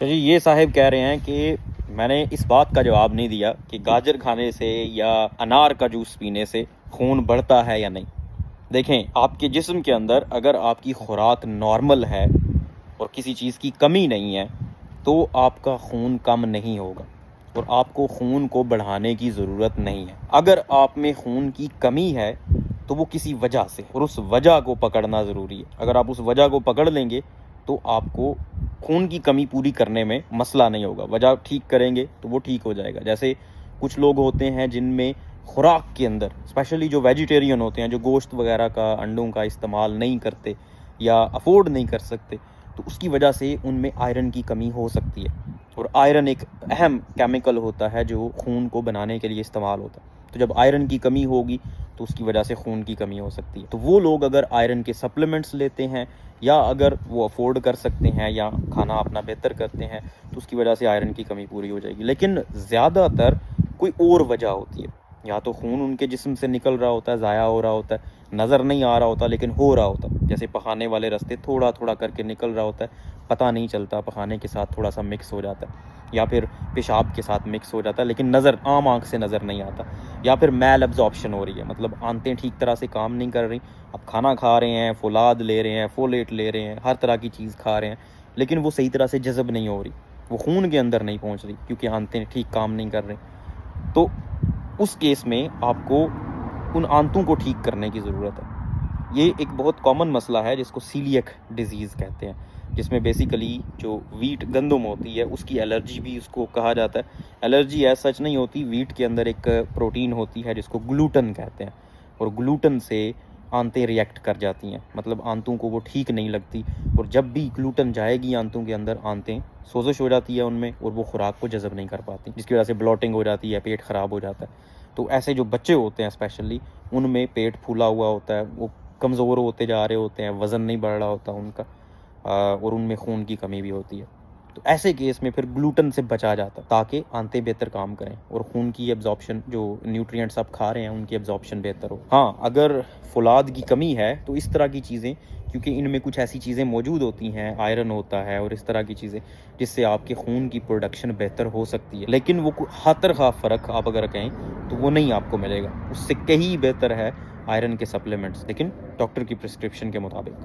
جی یہ صاحب کہہ رہے ہیں کہ میں نے اس بات کا جواب نہیں دیا کہ گاجر کھانے سے یا انار کا جوس پینے سے خون بڑھتا ہے یا نہیں۔ دیکھیں، آپ کے جسم کے اندر اگر آپ کی خوراک نارمل ہے اور کسی چیز کی کمی نہیں ہے تو آپ کا خون کم نہیں ہوگا اور آپ کو خون کو بڑھانے کی ضرورت نہیں ہے۔ اگر آپ میں خون کی کمی ہے تو وہ کسی وجہ سے، اور اس وجہ کو پکڑنا ضروری ہے۔ اگر آپ اس وجہ کو پکڑ لیں گے تو آپ کو خون کی کمی پوری کرنے میں مسئلہ نہیں ہوگا۔ وجہ ٹھیک کریں گے تو وہ ٹھیک ہو جائے گا۔ جیسے کچھ لوگ ہوتے ہیں جن میں خوراک کے اندر، اسپیشلی جو ویجیٹیرین ہوتے ہیں، جو گوشت وغیرہ کا، انڈوں کا استعمال نہیں کرتے یا افورڈ نہیں کر سکتے، تو اس کی وجہ سے ان میں آئرن کی کمی ہو سکتی ہے۔ اور آئرن ایک اہم کیمیکل ہوتا ہے جو خون کو بنانے کے لیے استعمال ہوتا ہے۔ تو جب آئرن کی کمی ہوگی تو اس کی وجہ سے خون کی کمی ہو سکتی ہے۔ تو وہ لوگ اگر آئرن کے سپلیمنٹس لیتے ہیں یا اگر وہ افورڈ کر سکتے ہیں یا کھانا اپنا بہتر کرتے ہیں تو اس کی وجہ سے آئرن کی کمی پوری ہو جائے گی۔ لیکن زیادہ تر کوئی اور وجہ ہوتی ہے، یا تو خون ان کے جسم سے نکل رہا ہوتا ہے، ضائع ہو رہا ہوتا ہے، نظر نہیں آ رہا ہوتا لیکن ہو رہا ہوتا ہے، جیسے پخانے والے رستے تھوڑا تھوڑا کر کے نکل رہا ہوتا ہے، پتہ نہیں چلتا، پخانے کے ساتھ تھوڑا سا مکس ہو جاتا ہے، یا پھر پیشاب کے ساتھ مکس ہو جاتا ہے لیکن نظر عام آنکھ سے نظر نہیں آتا، یا پھر میل ابزارپشن ہو رہی ہے، مطلب آنتیں ٹھیک طرح سے کام نہیں کر رہی، اب کھانا کھا رہے ہیں، فولاد لے رہے ہیں، فولیٹ لے رہے ہیں، ہر طرح کی چیز کھا رہے ہیں لیکن وہ صحیح طرح سے جذب نہیں ہو رہی، وہ خون کے اندر نہیں پہنچ رہی کیونکہ آنتیں ٹھیک کام نہیں کر رہی۔ تو اس کیس میں آپ کو ان آنتوں کو ٹھیک کرنے کی ضرورت ہے۔ یہ ایک بہت کامن مسئلہ ہے جس کو سیلیک ڈیزیز کہتے ہیں، جس میں بیسیکلی جو ویٹ گندم ہوتی ہے اس کی الرجی بھی اس کو کہا جاتا ہے۔ الرجی ایز سچ نہیں ہوتی، ویٹ کے اندر ایک پروٹین ہوتی ہے جس کو گلوٹن کہتے ہیں، اور گلوٹن سے آنتیں ریئیکٹ کر جاتی ہیں، مطلب آنتوں کو وہ ٹھیک نہیں لگتی، اور جب بھی گلوٹن جائے گی آنتوں کے اندر، آنتیں سوزش ہو جاتی ہے ان میں اور وہ خوراک کو جذب نہیں کر پاتی، جس کی وجہ سے بلوٹنگ ہو جاتی ہے، پیٹ خراب ہو جاتا ہے۔ تو ایسے جو بچے ہوتے ہیں اسپیشلی، ان میں پیٹ پھولا ہوا ہوتا ہے، وہ کمزور ہوتے جا رہے ہوتے ہیں، وزن نہیں بڑھ رہا ہوتا ان کا، اور ان میں خون کی کمی بھی ہوتی ہے۔ تو ایسے کیس میں پھر گلوٹن سے بچا جاتا ہے تاکہ آنتیں بہتر کام کریں اور خون کی ایبزارپشن، جو نیوٹرینٹس آپ کھا رہے ہیں ان کی ایبزارپشن بہتر ہو۔ ہاں، اگر فولاد کی کمی ہے تو اس طرح کی چیزیں، کیونکہ ان میں کچھ ایسی چیزیں موجود ہوتی ہیں، آئرن ہوتا ہے اور اس طرح کی چیزیں، جس سے آپ کے خون کی پروڈکشن بہتر ہو سکتی ہے، لیکن وہ خاطر خواہ فرق آپ اگر کہیں تو وہ نہیں آپ کو ملے گا۔ اس سے کہیں بہتر ہے آئرن کے سپلیمنٹس، لیکن ڈاکٹر کی پرسکرپشن کے مطابق۔